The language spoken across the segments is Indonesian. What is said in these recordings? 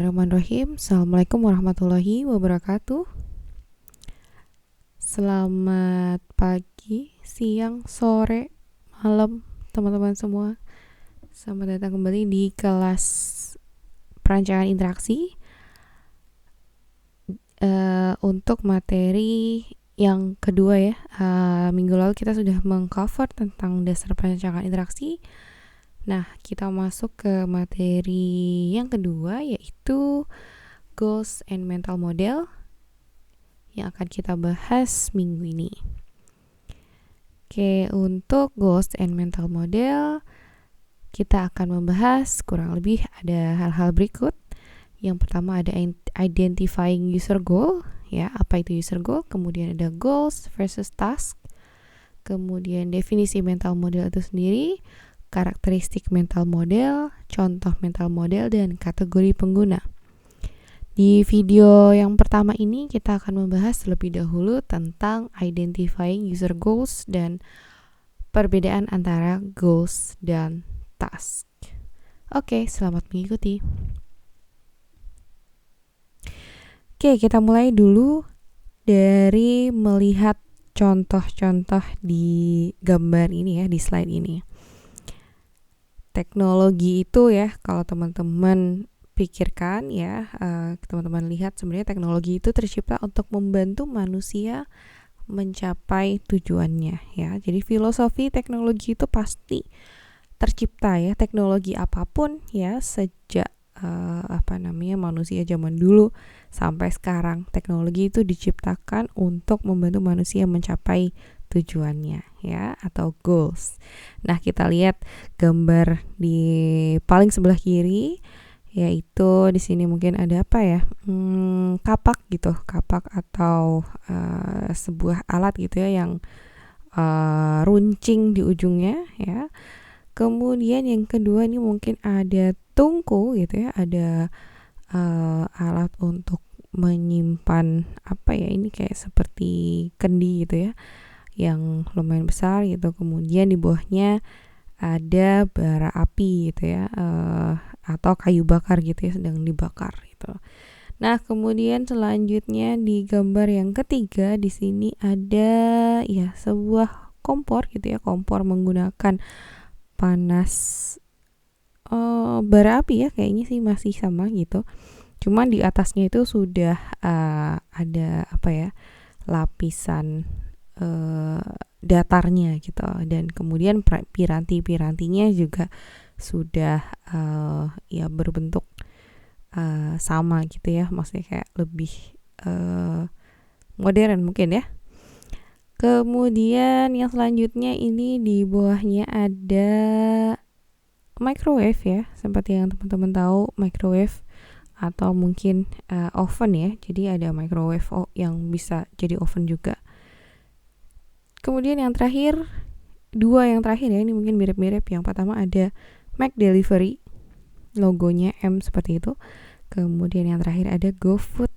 Bismillahirrahmanirrahim. Assalamualaikum warahmatullahi wabarakatuh. Selamat pagi, siang, sore, malam teman-teman semua. Selamat datang kembali di kelas perancangan interaksi untuk materi yang kedua ya. Minggu lalu kita sudah mengcover tentang dasar perancangan interaksi. Nah, kita masuk ke materi yang kedua, yaitu Goals and Mental Model yang akan kita bahas minggu ini. Oke, untuk Goals and Mental Model kita akan membahas kurang lebih ada hal-hal berikut. Yang pertama ada identifying user goal, ya, apa itu user goal, kemudian ada goals versus task, kemudian definisi mental model itu sendiri, karakteristik mental model, contoh mental model, dan kategori pengguna. Di video yang pertama ini kita akan membahas terlebih dahulu tentang identifying user goals dan perbedaan antara goals dan task. Oke, selamat mengikuti. Oke, kita mulai dulu dari melihat contoh-contoh di gambar ini ya, di slide ini. Teknologi itu ya, kalau teman-teman pikirkan ya, teman-teman lihat sebenarnya teknologi itu tercipta untuk membantu manusia mencapai tujuannya ya. Jadi filosofi teknologi itu pasti tercipta ya, teknologi apapun ya, sejak manusia zaman dulu sampai sekarang, teknologi itu diciptakan untuk membantu manusia mencapai tujuannya ya, atau goals. Nah, kita lihat gambar di paling sebelah kiri, yaitu di sini mungkin ada apa ya, kapak gitu, kapak atau sebuah alat gitu ya yang runcing di ujungnya ya. Kemudian yang kedua ini mungkin ada tungku gitu ya, ada alat untuk menyimpan apa ya, ini kayak seperti kendi gitu ya, yang lumayan besar gitu. Kemudian di bawahnya ada bara api gitu ya, atau kayu bakar gitu ya, sedang dibakar gitu. Nah, kemudian selanjutnya di gambar yang ketiga di sini ada ya sebuah kompor gitu ya, kompor menggunakan panas bara api ya, kayaknya sih masih sama gitu. Cuman di atasnya itu sudah ada apa ya, lapisan datarnya gitu, dan kemudian piranti-pirantinya juga sudah ya berbentuk sama gitu ya, maksudnya kayak lebih modern mungkin ya. Kemudian yang selanjutnya ini di bawahnya ada microwave ya, seperti yang teman-teman tahu microwave atau mungkin oven ya. Jadi ada microwave yang bisa jadi oven juga. Kemudian yang terakhir, dua yang terakhir ya, ini mungkin mirip-mirip. Yang pertama ada Mac Delivery, logonya M seperti itu. Kemudian yang terakhir ada GoFood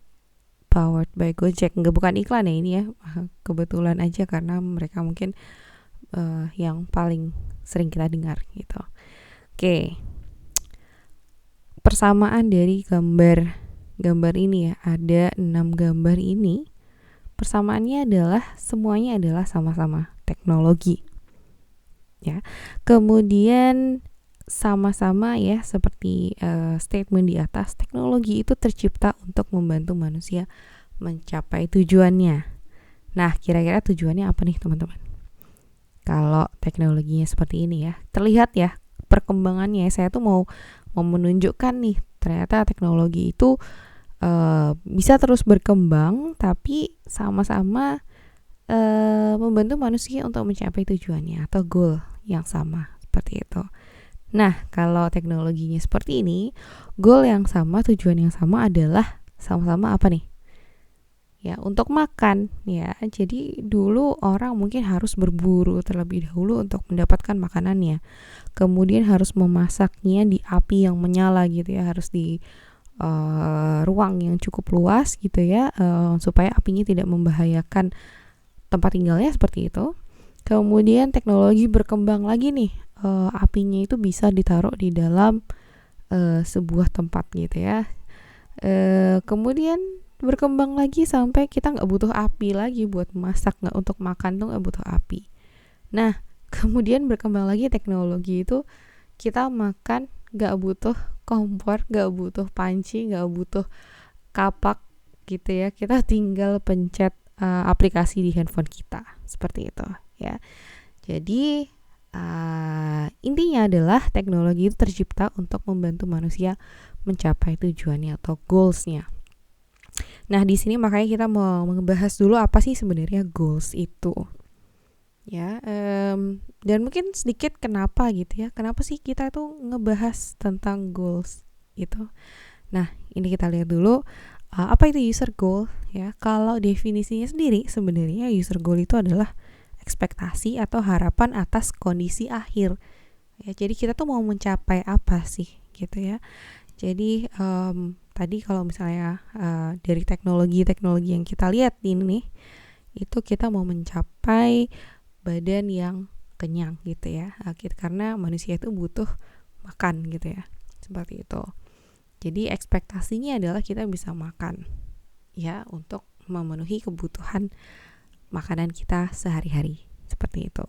powered by Gojek. Bukan iklan ya ini ya, kebetulan aja karena mereka mungkin yang paling sering kita dengar gitu. Oke, persamaan dari gambar ini ya, ada 6 gambar ini. Persamaannya adalah semuanya adalah sama-sama teknologi ya. Kemudian sama-sama ya, seperti statement di atas, teknologi itu tercipta untuk membantu manusia mencapai tujuannya. Nah, kira-kira tujuannya apa nih teman-teman? Kalau teknologinya seperti ini ya, terlihat ya perkembangannya. Saya tuh mau menunjukkan nih, ternyata teknologi itu bisa terus berkembang, tapi sama-sama membantu manusia untuk mencapai tujuannya atau goal yang sama, seperti itu. Nah, kalau teknologinya seperti ini, goal yang sama, tujuan yang sama adalah sama-sama apa nih? Ya, untuk makan ya. Jadi dulu orang mungkin harus berburu terlebih dahulu untuk mendapatkan makanannya. Kemudian harus memasaknya di api yang menyala gitu ya, harus di ruang yang cukup luas gitu ya, supaya apinya tidak membahayakan tempat tinggalnya, seperti itu. Kemudian teknologi berkembang lagi nih, apinya itu bisa ditaruh di dalam sebuah tempat gitu ya, Kemudian berkembang lagi sampai kita nggak butuh api lagi buat masak, nggak untuk makan tuh nggak butuh api. Nah, kemudian berkembang lagi teknologi itu kita makan nggak butuh kompor, nggak butuh panci, nggak butuh kapak gitu ya. Kita tinggal pencet aplikasi di handphone kita seperti itu ya. Jadi intinya adalah teknologi itu tercipta untuk membantu manusia mencapai tujuannya atau goalsnya. Nah, di sini makanya kita mau membahas dulu apa sih sebenarnya goals itu. Ya, dan mungkin sedikit kenapa gitu ya. Kenapa sih kita tuh ngebahas tentang goals itu. Nah, ini kita lihat dulu apa itu user goal ya. Kalau definisinya sendiri sebenarnya user goal itu adalah ekspektasi atau harapan atas kondisi akhir. Ya, jadi kita tuh mau mencapai apa sih gitu ya. Jadi tadi kalau misalnya dari teknologi yang kita lihat ini nih, itu kita mau mencapai badan yang kenyang gitu ya. Karena manusia itu butuh makan gitu ya. Seperti itu. Jadi ekspektasinya adalah kita bisa makan ya untuk memenuhi kebutuhan makanan kita sehari-hari. Seperti itu.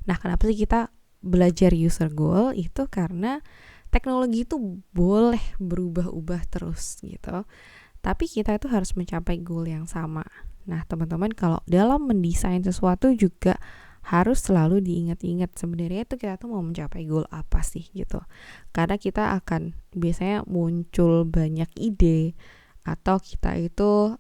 Nah, kenapa sih kita belajar user goal? Itu karena teknologi itu boleh berubah-ubah terus gitu. Tapi kita itu harus mencapai goal yang sama. Nah, teman-teman kalau dalam mendesain sesuatu juga harus selalu diingat-ingat sebenarnya itu kita tuh mau mencapai goal apa sih gitu. Karena kita akan biasanya muncul banyak ide atau kita itu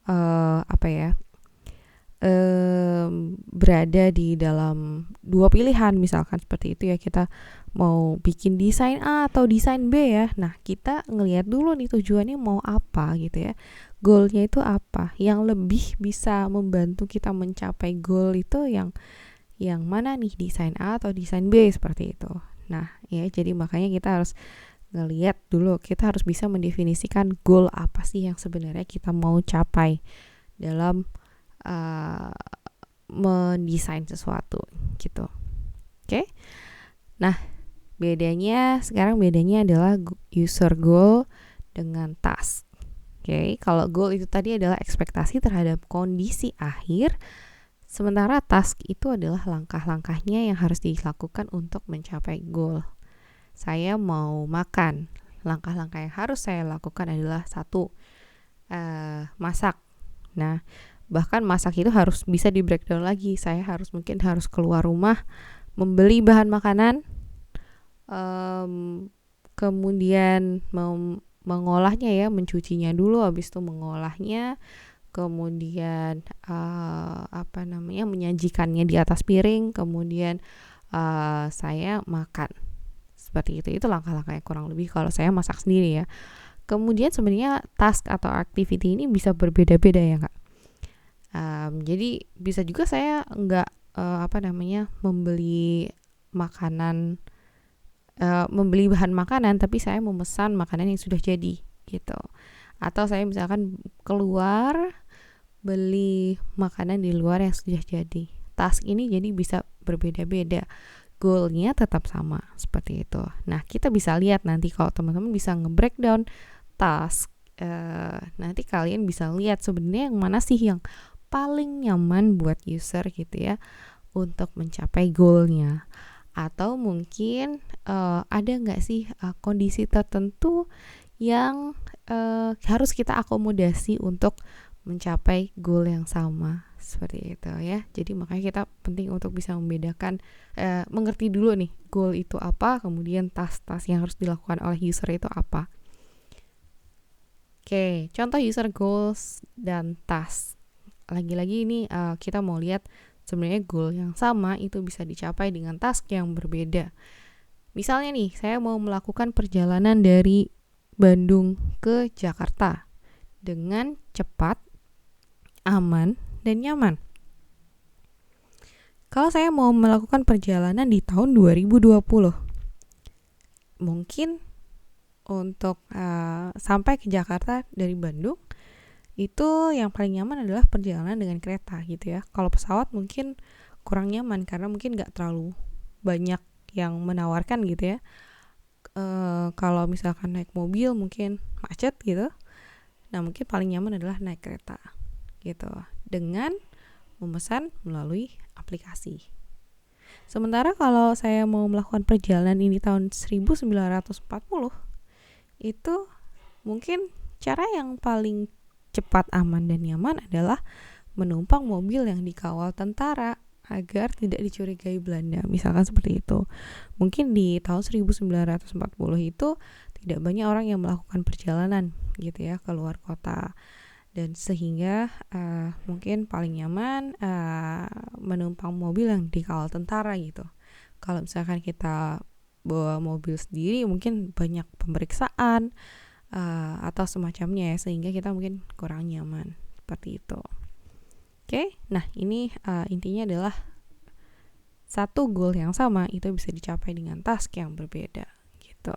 berada di dalam dua pilihan misalkan seperti itu ya, kita mau bikin desain A atau desain B ya. Nah, kita ngelihat dulu nih tujuannya mau apa gitu ya. Goalnya itu apa? Yang lebih bisa membantu kita mencapai goal itu yang mana nih, desain A atau desain B seperti itu. Nah, ya jadi makanya kita harus ngelihat dulu, kita harus bisa mendefinisikan goal apa sih yang sebenarnya kita mau capai dalam mendesain sesuatu gitu. Oke? Nah, sekarang bedanya adalah user goal dengan task. Oke, kalau goal itu tadi adalah ekspektasi terhadap kondisi akhir, sementara task itu adalah langkah-langkahnya yang harus dilakukan untuk mencapai goal. Saya mau makan, langkah-langkah yang harus saya lakukan adalah satu, masak. Nah, bahkan masak itu harus bisa di breakdown lagi. Saya mungkin harus keluar rumah, membeli bahan makanan, kemudian mengolahnya ya, mencucinya dulu, habis itu mengolahnya, kemudian menyajikannya di atas piring, kemudian saya makan. Seperti itu langkah-langkahnya kurang lebih kalau saya masak sendiri ya. Kemudian sebenarnya task atau activity ini bisa berbeda-beda ya Kak. Jadi bisa juga saya nggak membeli bahan makanan, tapi saya memesan makanan yang sudah jadi gitu. Atau saya misalkan keluar beli makanan di luar yang sudah jadi. Task ini jadi bisa berbeda-beda, goalnya tetap sama seperti itu. Nah, kita bisa lihat nanti kalau teman-teman bisa nge-breakdown task, nanti kalian bisa lihat sebenarnya yang mana sih yang paling nyaman buat user gitu ya untuk mencapai goalnya. Atau mungkin ada nggak sih kondisi tertentu yang harus kita akomodasi untuk mencapai goal yang sama seperti itu ya. Jadi makanya kita penting untuk bisa membedakan, mengerti dulu nih goal itu apa, kemudian task-task yang harus dilakukan oleh user itu apa. Oke, contoh user goals dan task. Lagi-lagi ini kita mau lihat sebenarnya goal yang sama itu bisa dicapai dengan task yang berbeda. Misalnya nih, saya mau melakukan perjalanan dari Bandung ke Jakarta dengan cepat, aman, dan nyaman. Kalau saya mau melakukan perjalanan di tahun 2020, mungkin untuk sampai ke Jakarta dari Bandung, itu yang paling nyaman adalah perjalanan dengan kereta gitu ya. Kalau pesawat mungkin kurang nyaman karena mungkin gak terlalu banyak yang menawarkan gitu ya. Kalau misalkan naik mobil mungkin macet gitu. Nah, mungkin paling nyaman adalah naik kereta gitu, dengan memesan melalui aplikasi. Sementara kalau saya mau melakukan perjalanan ini tahun 1940, itu mungkin cara yang paling cepat, aman, dan nyaman adalah menumpang mobil yang dikawal tentara agar tidak dicurigai Belanda, misalkan seperti itu. Mungkin di tahun 1940 itu tidak banyak orang yang melakukan perjalanan gitu ya ke luar kota, dan sehingga mungkin paling nyaman menumpang mobil yang dikawal tentara gitu. Kalau misalkan kita bawa mobil sendiri, mungkin banyak pemeriksaan atau semacamnya ya, sehingga kita mungkin kurang nyaman seperti itu. Oke, nah ini intinya adalah satu goal yang sama itu bisa dicapai dengan task yang berbeda gitu.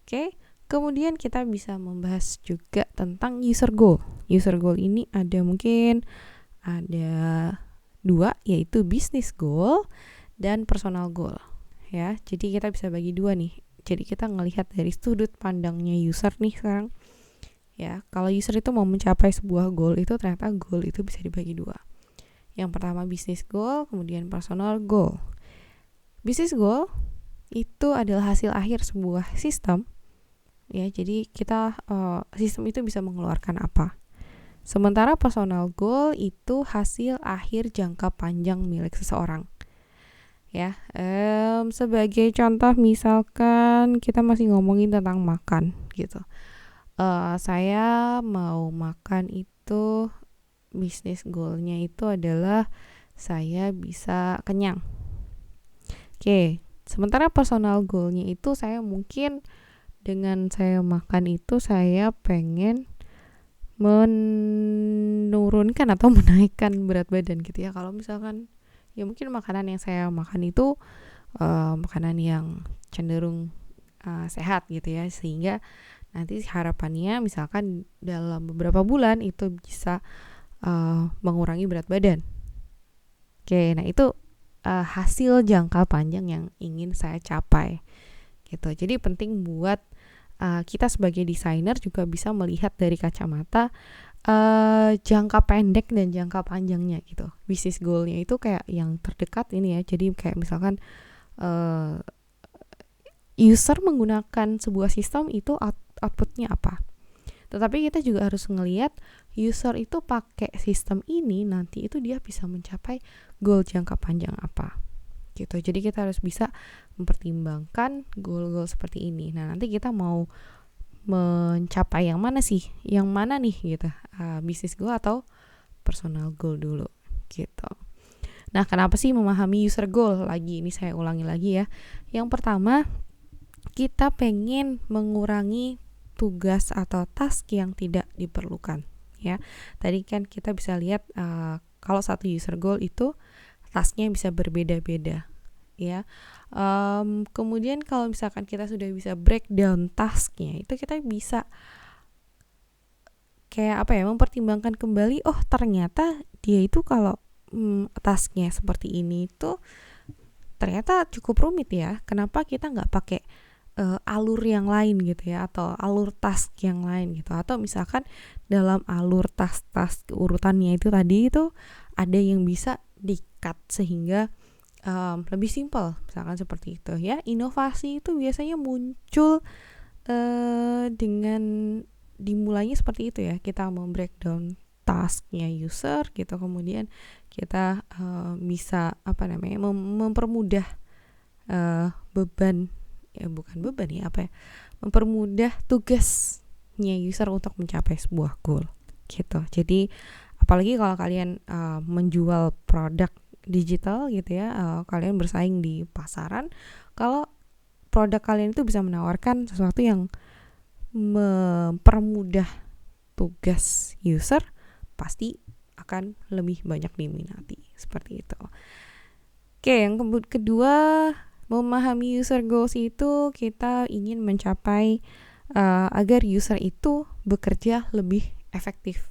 Oke, kemudian kita bisa membahas juga tentang user goal. User goal ini mungkin ada 2, yaitu business goal dan personal goal. Ya, jadi kita bisa bagi 2 nih. Jadi kita ngelihat dari sudut pandangnya user nih sekarang. Ya, kalau user itu mau mencapai sebuah goal itu, ternyata goal itu bisa dibagi 2. Yang pertama business goal, kemudian personal goal. Business goal itu adalah hasil akhir sebuah sistem. Ya, jadi kita sistem itu bisa mengeluarkan apa. Sementara personal goal itu hasil akhir jangka panjang milik seseorang. Ya, sebagai contoh misalkan kita masih ngomongin tentang makan gitu. Saya mau makan itu, bisnis goalnya itu adalah saya bisa kenyang. Oke, sementara personal goalnya itu saya mungkin dengan saya makan itu saya pengen menurunkan atau menaikkan berat badan gitu ya. Kalau misalkan ya mungkin makanan yang saya makan itu makanan yang cenderung sehat gitu ya, sehingga nanti harapannya misalkan dalam beberapa bulan itu bisa mengurangi berat badan. Oke, nah itu hasil jangka panjang yang ingin saya capai gitu. Jadi penting buat kita sebagai desainer juga bisa melihat dari kacamata jangka pendek dan jangka panjangnya gitu. Business goalnya itu kayak yang terdekat ini ya. Jadi kayak misalkan user menggunakan sebuah sistem itu outputnya apa. Tetapi kita juga harus ngelihat user itu pakai sistem ini nanti itu dia bisa mencapai goal jangka panjang apa gitu. Jadi kita harus bisa mempertimbangkan goal-goal seperti ini. Nah, nanti kita mau mencapai yang mana sih? Yang mana nih gitu. Business goal atau personal goal dulu gitu. Nah, kenapa sih memahami user goal? Lagi ini saya ulangi lagi ya. Yang pertama, kita pengen mengurangi tugas atau task yang tidak diperlukan ya. Tadi kan kita bisa lihat kalau satu user goal itu tasknya bisa berbeda-beda ya. Kemudian kalau misalkan kita sudah bisa breakdown tasknya, itu kita bisa kayak mempertimbangkan kembali, oh ternyata dia itu kalau tasknya seperti ini itu ternyata cukup rumit ya. Kenapa kita nggak pakai alur yang lain gitu ya, atau alur task yang lain gitu, atau misalkan dalam alur task urutannya itu tadi itu ada yang bisa di-cut sehingga lebih simpel, misalkan seperti itu ya. Inovasi itu biasanya muncul dengan dimulainya seperti itu ya, kita membreakdown tasknya user gitu, kemudian kita bisa mempermudah beban ya, bukan beban ya, mempermudah tugasnya user untuk mencapai sebuah goal gitu. Jadi apalagi kalau kalian menjual produk digital gitu ya, kalian bersaing di pasaran, kalau produk kalian itu bisa menawarkan sesuatu yang mempermudah tugas user, pasti akan lebih banyak diminati seperti itu. Oke, yang kedua, memahami user goals itu kita ingin mencapai agar user itu bekerja lebih efektif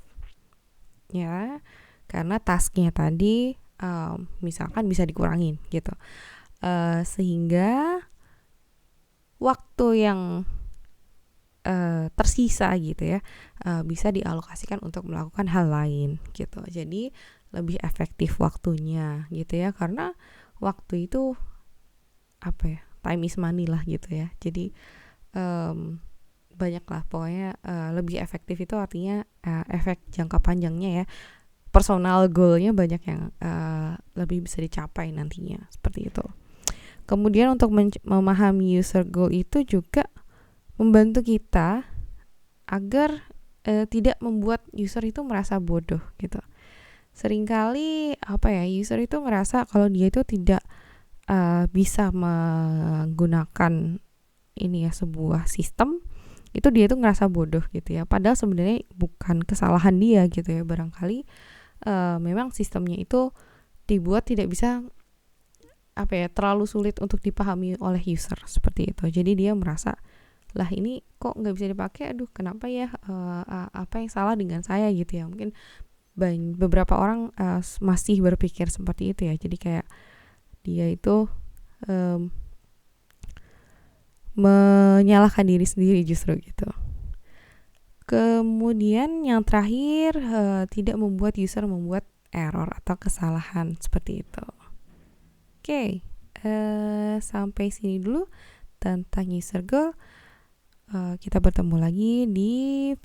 ya, karena tasknya tadi misalkan bisa dikurangin gitu, sehingga waktu yang tersisa gitu ya, bisa dialokasikan untuk melakukan hal lain gitu. Jadi lebih efektif waktunya gitu ya, karena waktu itu apa ya, time is money lah gitu ya. Jadi banyak lah pokoknya, lebih efektif itu artinya efek jangka panjangnya ya, personal goalnya banyak yang lebih bisa dicapai nantinya, seperti itu. Kemudian untuk memahami user goal itu juga membantu kita agar tidak membuat user itu merasa bodoh gitu. Seringkali user itu ngerasa kalau dia itu tidak bisa menggunakan ini ya, sebuah sistem, itu dia itu ngerasa bodoh gitu ya. Padahal sebenarnya bukan kesalahan dia gitu ya. Barangkali memang sistemnya itu dibuat tidak bisa terlalu sulit untuk dipahami oleh user, seperti itu. Jadi dia merasa, lah ini kok nggak bisa dipakai, aduh kenapa ya, apa yang salah dengan saya gitu ya. Mungkin beberapa orang masih berpikir seperti itu ya. Jadi kayak dia itu menyalahkan diri sendiri justru gitu. Kemudian yang terakhir, tidak membuat user membuat error atau kesalahan, seperti itu. Oke, sampai sini dulu tentang user goal. Kita bertemu lagi di video